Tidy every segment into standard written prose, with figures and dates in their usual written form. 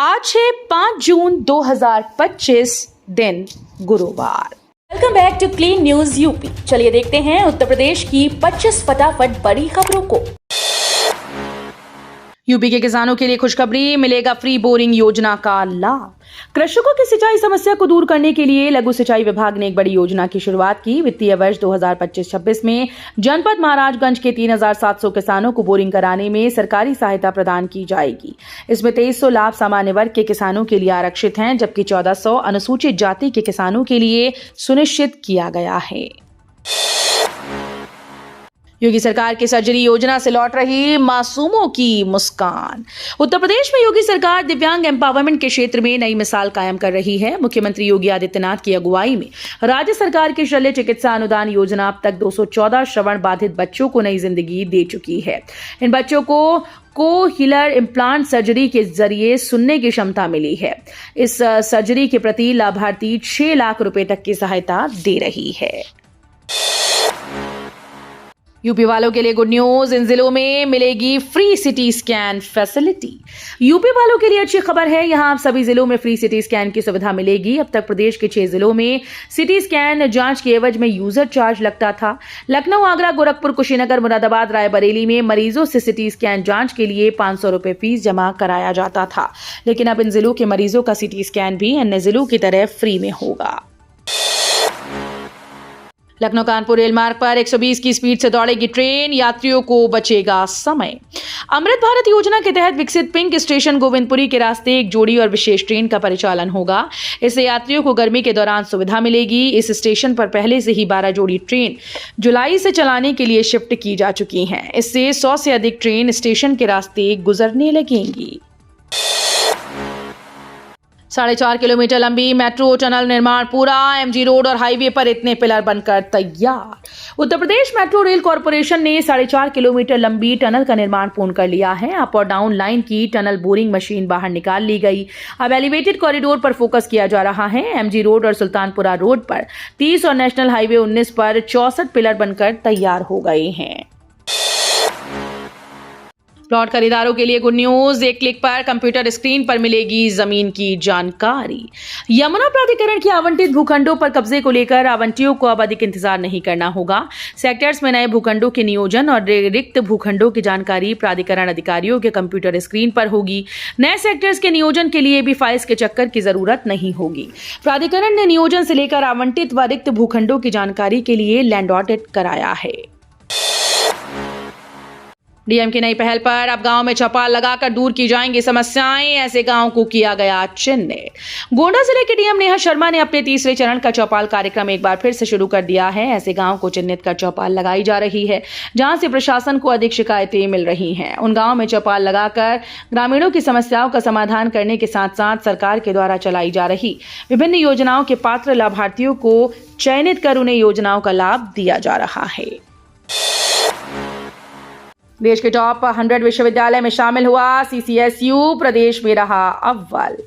आज है 5 जून 2025 दिन गुरुवार। Welcome back to clean news UP. चलिए देखते हैं उत्तर प्रदेश की 25 फटाफट बड़ी खबरों को। यूपी के किसानों के लिए खुशखबरी, मिलेगा फ्री बोरिंग योजना का लाभ। कृषकों की सिंचाई समस्या को दूर करने के लिए लघु सिंचाई विभाग ने एक बड़ी योजना की शुरुआत की। वित्तीय वर्ष 2025-26 में जनपद महाराजगंज के 3,700 किसानों को बोरिंग कराने में सरकारी सहायता प्रदान की जाएगी। इसमें 2300 लाभ सामान्य वर्ग के किसानों के लिए आरक्षित हैं, जबकि 1400 अनुसूचित जाति के किसानों के लिए सुनिश्चित किया गया है। योगी सरकार की सर्जरी योजना से लौट रही मासूमों की मुस्कान। उत्तर प्रदेश में योगी सरकार दिव्यांग एम्पावरमेंट के क्षेत्र में नई मिसाल कायम कर रही है। मुख्यमंत्री योगी आदित्यनाथ की अगुवाई में राज्य सरकार की शल्य चिकित्सा अनुदान योजना अब तक 214 श्रवण बाधित बच्चों को नई जिंदगी दे चुकी है। इन बच्चों को कोक्लियर इम्प्लांट सर्जरी के जरिए सुनने की क्षमता मिली है। इस सर्जरी के प्रति लाभार्थी 6 लाख रुपए तक की सहायता दे रही है। यूपी वालों के लिए गुड न्यूज, इन जिलों में मिलेगी free CT scan facility. UP वालों के लिए अच्छी खबर है, यहां सभी जिलों में फ्री सिटी स्कैन की सुविधा मिलेगी। अब तक प्रदेश के 6 जिलों में सिटी स्कैन जांच के एवज में यूजर चार्ज लगता था। लखनऊ, आगरा, गोरखपुर, कुशीनगर, मुरादाबाद, रायबरेली में मरीजों से सिटी स्कैन जांच के लिए 500 रुपए फीस जमा कराया जाता था, लेकिन अब इन जिलों के मरीजों का सिटी स्कैन भी अन्य जिलों की तरह फ्री में होगा। लखनऊ कानपुर रेल मार्ग पर 120 की स्पीड से दौड़ेगी ट्रेन, यात्रियों को बचेगा समय। अमृत भारत योजना के तहत विकसित पिंक स्टेशन गोविंदपुरी के रास्ते एक जोड़ी और विशेष ट्रेन का परिचालन होगा। इससे यात्रियों को गर्मी के दौरान सुविधा मिलेगी। इस स्टेशन पर पहले से ही 12 जोड़ी ट्रेन जुलाई से चलाने के लिए शिफ्ट की जा चुकी हैं। इससे 100 से अधिक ट्रेन स्टेशन के रास्ते गुजरने लगेंगी। 4.5 किलोमीटर लंबी मेट्रो टनल निर्माण पूरा, एमजी रोड और हाईवे पर इतने पिलर बनकर तैयार। Uttar Pradesh metro rail corporation ने 4.5 किलोमीटर लंबी टनल का निर्माण पूर्ण कर लिया है। अप और डाउन लाइन की टनल बोरिंग मशीन बाहर निकाल ली गई। अब एलिवेटेड कॉरिडोर पर फोकस किया जा रहा है। एमजी रोड और सुल्तानपुरा रोड पर 30 और नेशनल हाईवे 19 पर 64 पिलर बनकर तैयार हो गए हैं। प्लॉट खरीदारों के लिए गुड न्यूज, एक क्लिक पर कंप्यूटर स्क्रीन पर मिलेगी जमीन की जानकारी। यमुना प्राधिकरण की आवंटित भूखंडों पर कब्जे को लेकर आवंटियों को अब अधिक इंतजार नहीं करना होगा। सेक्टर्स में नए भूखंडों के नियोजन और रिक्त भूखंडों की जानकारी प्राधिकरण अधिकारियों के कंप्यूटर स्क्रीन पर होगी। नए सेक्टर्स के नियोजन के लिए भी फाइल्स के चक्कर की जरूरत नहीं होगी। प्राधिकरण ने नियोजन से लेकर आवंटित व रिक्त भूखंडों की जानकारी के लिए लैंड ऑडिट कराया है। डीएम की नई पहल पर अब गांव में चौपाल लगाकर दूर की जाएंगी समस्याएं, ऐसे गांव को किया गया चिन्हित। गोंडा जिले के डीएम नेहा शर्मा ने अपने 3रे चरण का चौपाल कार्यक्रम एक बार फिर से शुरू कर दिया है। ऐसे गांव को चिन्हित कर चौपाल लगाई जा रही है जहां से प्रशासन को अधिक शिकायतें मिल रही हैं। उन गांव में चौपाल लगाकर ग्रामीणों की समस्याओं का समाधान करने के साथ साथ सरकार के द्वारा चलाई जा रही विभिन्न योजनाओं के पात्र लाभार्थियों को चयनित कर उन्हें योजनाओं का लाभ दिया जा रहा है। देश के टॉप 100 विश्वविद्यालय में शामिल हुआ सीसीएसयू, प्रदेश में रहा अव्वल।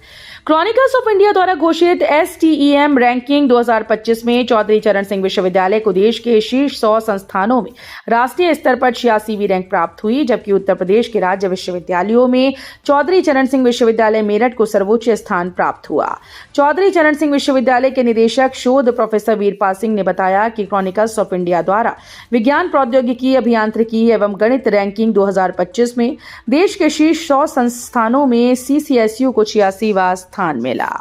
क्रॉनिकल्स ऑफ इंडिया द्वारा घोषित STEM रैंकिंग 2025 में चौधरी चरण सिंह विश्वविद्यालय को देश के शीर्ष 100 संस्थानों में राष्ट्रीय स्तर पर 86वीं रैंक प्राप्त हुई, जबकि उत्तर प्रदेश के राज्य विश्वविद्यालयों में चौधरी चरण सिंह विश्वविद्यालय मेरठ को सर्वोच्च स्थान प्राप्त हुआ। चौधरी चरण सिंह विश्वविद्यालय के निदेशक शोध प्रोफेसर वीरपाल सिंह ने बताया कि क्रॉनिकल्स ऑफ इंडिया द्वारा विज्ञान, प्रौद्योगिकी, अभियांत्रिकी एवं गणित रैंकिंग 2025 में देश के शीर्ष 100 संस्थानों में सीसीएसयू को 86वां स्थान मिला।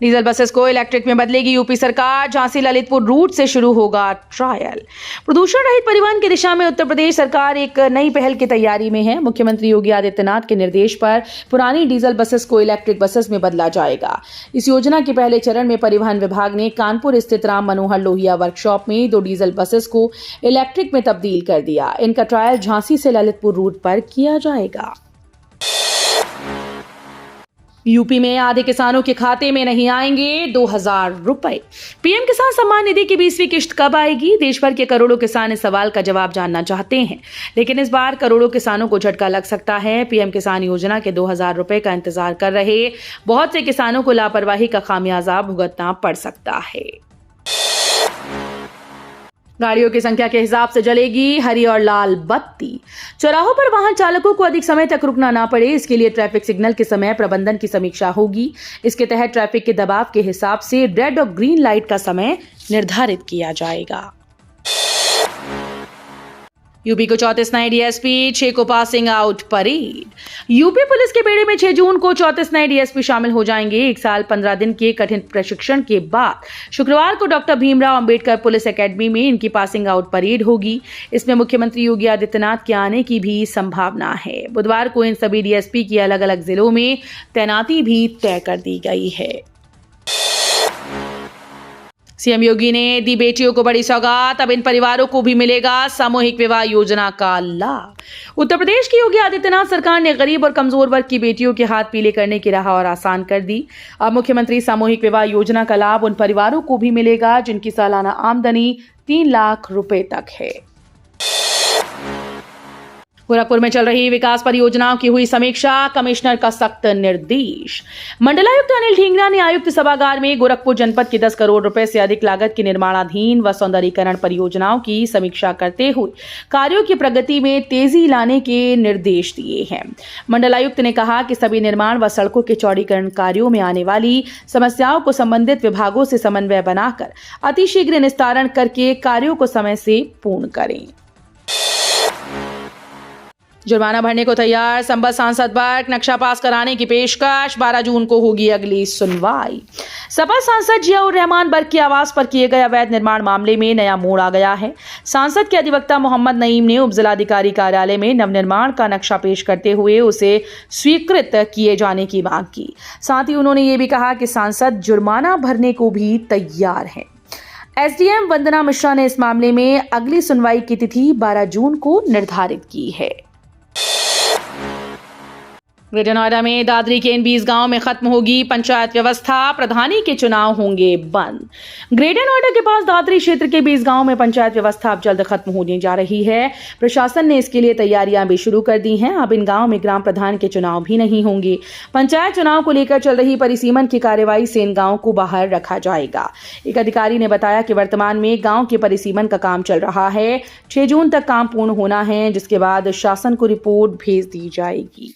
डीजल बसेस को इलेक्ट्रिक में बदलेगी यूपी सरकार, झांसी ललितपुर रूट से शुरू होगा ट्रायल। प्रदूषण रहित परिवहन की दिशा में उत्तर प्रदेश सरकार एक नई पहल की तैयारी में है। मुख्यमंत्री योगी आदित्यनाथ के निर्देश पर पुरानी डीजल बसेस को इलेक्ट्रिक बसेस में बदला जाएगा। इस योजना के पहले चरण में परिवहन विभाग ने कानपुर स्थित राम मनोहर लोहिया वर्कशॉप में 2 डीजल बसेस को इलेक्ट्रिक में तब्दील कर दिया। इनका ट्रायल झांसी से ललितपुर रूट पर किया जाएगा। यूपी में आधे किसानों के खाते में नहीं आएंगे 2000 रुपए। पीएम किसान सम्मान निधि की 20वीं किश्त कब आएगी? देश भर के करोड़ों किसान इस सवाल का जवाब जानना चाहते हैं, लेकिन इस बार करोड़ों किसानों को झटका लग सकता है। पीएम किसान योजना के 2000 रुपए का इंतजार कर रहे बहुत से किसानों को लापरवाही का खामियाजा भुगतना पड़ सकता है। गाड़ियों की संख्या के हिसाब से जलेगी हरी और लाल बत्ती। चौराहों पर वाहन चालकों को अधिक समय तक रुकना ना पड़े, इसके लिए ट्रैफिक सिग्नल के समय प्रबंधन की समीक्षा होगी। इसके तहत ट्रैफिक के दबाव के हिसाब से रेड और ग्रीन लाइट का समय निर्धारित किया जाएगा। यूपी को 34 नए डीएसपी, 6 को passing out parade. UP police के बेड़े में 6 जून को 34 नए डीएसपी शामिल हो जाएंगे। 1 साल 15 दिन के कठिन प्रशिक्षण के बाद शुक्रवार को doctor Bhimrao Ambedkar police academy में इनकी पासिंग आउट परेड होगी। इसमें मुख्यमंत्री योगी आदित्यनाथ के आने की भी संभावना है। बुधवार को इन सभी डीएसपी की अलग अलग जिलों में तैनाती भी तय कर दी गई है। सीएम योगी ने दी बेटियों को बड़ी सौगात, अब इन परिवारों को भी मिलेगा सामूहिक विवाह योजना का लाभ। उत्तर प्रदेश की योगी आदित्यनाथ सरकार ने गरीब और कमजोर वर्ग की बेटियों के हाथ पीले करने की राह और आसान कर दी। अब मुख्यमंत्री सामूहिक विवाह योजना का लाभ उन परिवारों को भी मिलेगा जिनकी सालाना आमदनी 3 लाख रुपए तक है। गोरखपुर में चल रही विकास परियोजनाओं की हुई समीक्षा, कमिश्नर का सख्त निर्देश। मंडलायुक्त अनिल ढींगरा ने आयुक्त सभागार में गोरखपुर जनपद की 10 करोड़ रुपए से अधिक लागत की निर्माणाधीन व सौंदर्यीकरण परियोजनाओं की समीक्षा करते हुए कार्यों की प्रगति में तेजी लाने के निर्देश दिए हैं। मंडलायुक्त ने कहा कि सभी निर्माण व सड़कों के चौड़ीकरण कार्यों में आने वाली समस्याओं को संबंधित विभागों से समन्वय बनाकर अतिशीघ्र निस्तारण करके कार्यों को समय से पूर्ण करें। जुर्माना भरने को तैयार संबल सांसद वर्ग, नक्शा पास कराने की पेशकश। 12 जून को होगी अगली सुनवाई। सपा सांसद जियाउर रहमान बर्ग के आवास पर किए गए अवैध निर्माण मामले में नया मोड़ आ गया है। सांसद के अधिवक्ता मोहम्मद नईम ने उपजिलाधिकारी कार्यालय में नवनिर्माण का नक्शा पेश करते हुए उसे स्वीकृत किए जाने की मांग की। साथ ही उन्होंने ये भी कहा कि सांसद जुर्माना भरने को भी तैयार है। एसडीएम वंदना मिश्रा ने इस मामले में अगली सुनवाई की तिथि 12 जून को निर्धारित की है। ग्रेटर नोएडा में दादरी के इन 20 गांवों में खत्म होगी पंचायत व्यवस्था, प्रधानी के चुनाव होंगे बंद। ग्रेटर नोएडा के पास दादरी क्षेत्र के 20 गांवों में पंचायत व्यवस्था अब जल्द खत्म होने जा रही है। प्रशासन ने इसके लिए तैयारियां भी शुरू कर दी हैं। अब इन गांवों में ग्राम प्रधान के चुनाव भी नहीं होंगे। पंचायत चुनाव को लेकर चल रही परिसीमन की कार्यवाही से इन गांवों को बाहर रखा जाएगा। एक अधिकारी ने बताया कि वर्तमान में गांव के परिसीमन का काम चल रहा है। 6 जून तक काम पूर्ण होना है, जिसके बाद शासन को रिपोर्ट भेज दी जाएगी।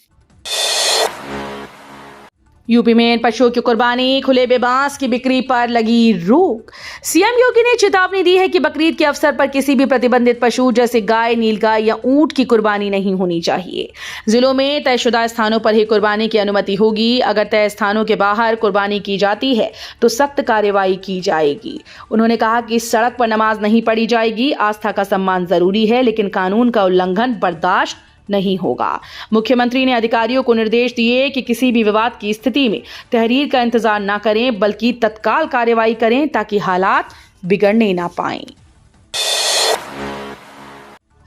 यूपी में पशुओं की कुर्बानी, खुले बेबास की बिक्री पर लगी रोक। सीएम योगी ने चेतावनी दी है कि बकरीद के अवसर पर किसी भी प्रतिबंधित पशु जैसे गाय, नीलगाय या ऊंट की कुर्बानी नहीं होनी चाहिए। जिलों में तयशुदा स्थानों पर ही कुर्बानी की अनुमति होगी। अगर तय स्थानों के बाहर कुर्बानी की जाती है तो सख्त कार्रवाई की जाएगी। उन्होंने कहा कि सड़क पर नमाज नहीं पढ़ी जाएगी। आस्था का सम्मान जरूरी है, लेकिन कानून का उल्लंघन बर्दाश्त नहीं होगा। मुख्यमंत्री ने अधिकारियों को निर्देश दिए कि किसी भी विवाद की स्थिति में तहरीर का इंतजार न करें, बल्कि तत्काल कार्रवाई करें ताकि हालात बिगड़ने ना पाएं।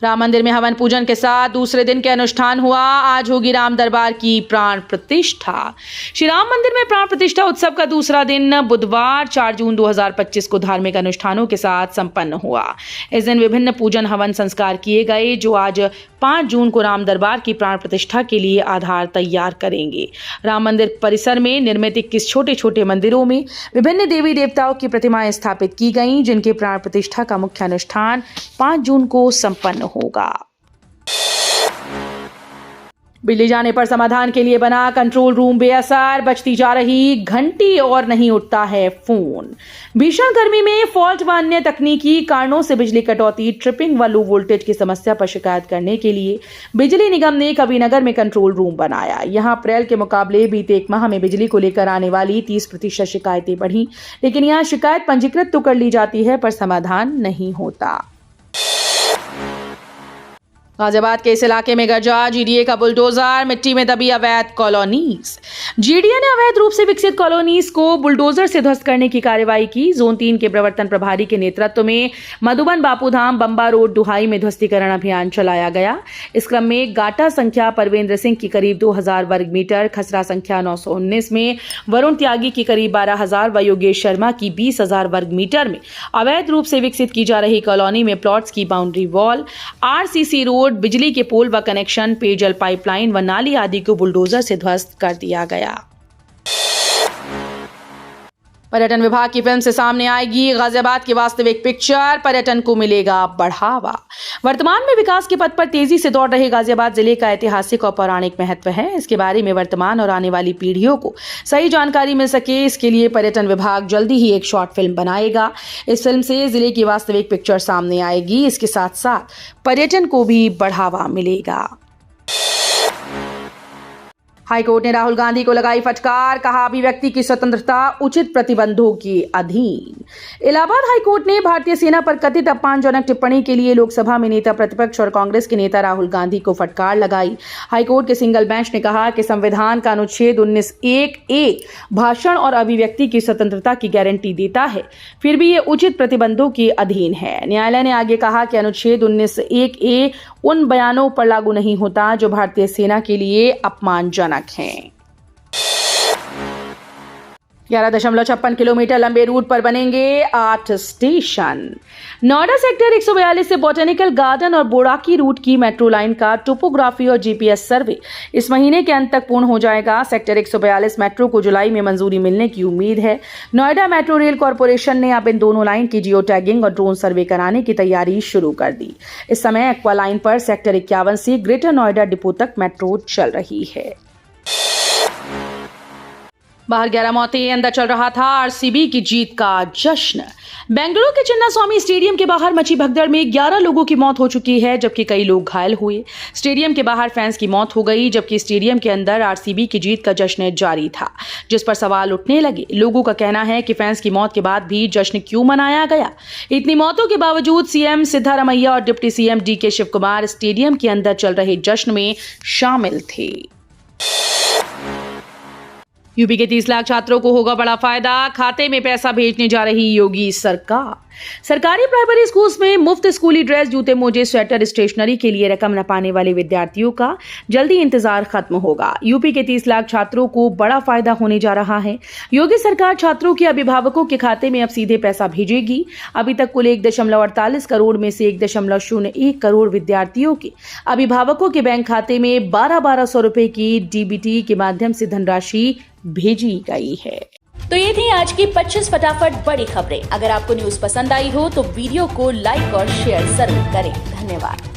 राम मंदिर में हवन पूजन के साथ दूसरे दिन के अनुष्ठान हुआ। आज होगी राम दरबार की प्राण प्रतिष्ठा। श्री राम मंदिर में प्राण प्रतिष्ठा उत्सव का दूसरा दिन बुधवार 4 जून 2025 को धार्मिक अनुष्ठानों के साथ संपन्न हुआ। इस दिन विभिन्न पूजन हवन संस्कार किए गए, जो आज 5 जून को राम दरबार की प्राण प्रतिष्ठा के लिए आधार तैयार करेंगे। राम मंदिर परिसर में निर्मित 21 छोटे छोटे मंदिरों में विभिन्न देवी देवताओं की प्रतिमाएं स्थापित की गई, जिनके प्राण प्रतिष्ठा का मुख्य अनुष्ठान 5 जून को संपन्न होगा। बिजली जाने पर समाधान के लिए बना कंट्रोल रूम बेअसर, बजती जा रही घंटी और नहीं उठता है फोन। भीषण गर्मी में फॉल्ट व अन्य तकनीकी कारणों से बिजली कटौती, ट्रिपिंग व लो वोल्टेज की समस्या पर शिकायत करने के लिए बिजली निगम ने कबीरनगर में कंट्रोल रूम बनाया। यहां अप्रैल के मुकाबले बीते 1 माह में बिजली को लेकर आने वाली 30% शिकायतें बढ़ी, लेकिन यहां शिकायत पंजीकृत तो कर ली जाती है पर समाधान नहीं होता। गाजियाबाद के इस इलाके में गरजा जीडीए का बुलडोजर, मिट्टी में दबी अवैध कॉलोनीज। जीडीए ने अवैध रूप से विकसित कॉलोनीज को बुलडोजर से ध्वस्त करने की कार्रवाई की। जोन 3 के प्रवर्तन प्रभारी के नेतृत्व में मधुबन, बापूधाम, बंबा रोड, डुहाई में ध्वस्तीकरण अभियान चलाया गया। इस क्रम में गाटा संख्या परवेंद्र सिंह की करीब 2000 वर्ग मीटर, खसरा संख्या 919 में वरुण त्यागी की करीब 12000 व योगेश शर्मा की 20000 वर्ग मीटर में अवैध रूप से विकसित की जा रही कॉलोनी में प्लॉट्स की बाउंड्री वॉल, आरसीसी रोड, बिजली के पोल व कनेक्शन, पेयजल पाइपलाइन व नाली आदि को बुलडोजर से ध्वस्त कर दिया गया। पर्यटन विभाग की फिल्म से सामने आएगी गाजियाबाद की वास्तविक पिक्चर, पर्यटन को मिलेगा बढ़ावा। वर्तमान में विकास के पथ पर तेजी से दौड़ रहे गाजियाबाद जिले का ऐतिहासिक और पौराणिक महत्व है। इसके बारे में वर्तमान और आने वाली पीढ़ियों को सही जानकारी मिल सके, इसके लिए पर्यटन विभाग जल्दी ही एक शॉर्ट फिल्म बनाएगा। इस फिल्म से जिले की वास्तविक पिक्चर सामने आएगी, इसके साथ साथ पर्यटन को भी बढ़ावा मिलेगा। हाईकोर्ट ने राहुल गांधी को लगाई फटकार, कहा अभिव्यक्ति की स्वतंत्रता उचित प्रतिबंधों के अधीन। इलाहाबाद हाईकोर्ट ने भारतीय सेना पर कथित अपमानजनक टिप्पणी के लिए लोकसभा में नेता प्रतिपक्ष और कांग्रेस के नेता राहुल गांधी को फटकार लगाई। हाईकोर्ट के सिंगल बेंच ने कहा कि संविधान का अनुच्छेद 19(1)(a) भाषण और अभिव्यक्ति की स्वतंत्रता की गारंटी देता है, फिर भी ये उचित प्रतिबंधों के अधीन है। न्यायालय ने आगे कहा कि अनुच्छेद 19(1)(a) उन बयानों पर लागू नहीं होता जो भारतीय सेना के लिए अपमानजनक हैं। 11.56 किलोमीटर लंबे रूट पर बनेंगे 8 स्टेशन। नोएडा सेक्टर 142 से बॉटेनिकल गार्डन और बोड़ाकी रूट की मेट्रो लाइन का टोपोग्राफी और जीपीएस सर्वे इस महीने के अंत तक पूर्ण हो जाएगा। सेक्टर 142 मेट्रो को जुलाई में मंजूरी मिलने की उम्मीद है। नोएडा मेट्रो रेल कॉरपोरेशन ने अब इन दोनों लाइन की जियो टैगिंग और ड्रोन सर्वे कराने की तैयारी शुरू कर दी। इस समय एक्वा लाइन पर सेक्टर 51 से ग्रेटर नोएडा डिपो तक मेट्रो चल रही है। बाहर 11 मौतें, अंदर चल रहा था आरसीबी की जीत का जश्न। बेंगलुरु के चिन्नास्वामी स्टेडियम के बाहर मची भगदड़ में 11 लोगों की मौत हो चुकी है, जबकि कई लोग घायल हुए। स्टेडियम के बाहर फैंस की मौत हो गई, जबकि स्टेडियम के अंदर आरसीबी की जीत का जश्न जारी था, जिस पर सवाल उठने लगे। लोगों का कहना है कि फैंस की मौत के बाद भी जश्न क्यों मनाया गया। इतनी मौतों के बावजूद सीएम सिद्धारमैया और deputy CM DK Shiva Kumar stadium के अंदर चल रहे जश्न में शामिल थे। यूपी के 30 लाख छात्रों को होगा बड़ा फायदा, खाते में पैसा भेजने जा रही योगी सरकार। सरकारी प्राइमरी स्कूल्स में मुफ्त स्कूली ड्रेस, जूते, मोजे, स्वेटर, स्टेशनरी के लिए रकम न पाने वाले विद्यार्थियों का जल्दी इंतजार खत्म होगा। यूपी के 30 लाख छात्रों को बड़ा फायदा होने जा रहा है। योगी सरकार छात्रों के अभिभावकों के खाते में अब सीधे पैसा भेजेगी। अभी तक कुल 1.48 करोड़ में से 1.01 करोड़ विद्यार्थियों के अभिभावकों के बैंक खाते में 1200 रुपए की डीबीटी के माध्यम से धनराशि भेजी गई है। तो ये थी आज की 25 फटाफट बड़ी खबरें। अगर आपको न्यूज पसंद आई हो तो वीडियो को लाइक और शेयर जरूर करें। धन्यवाद।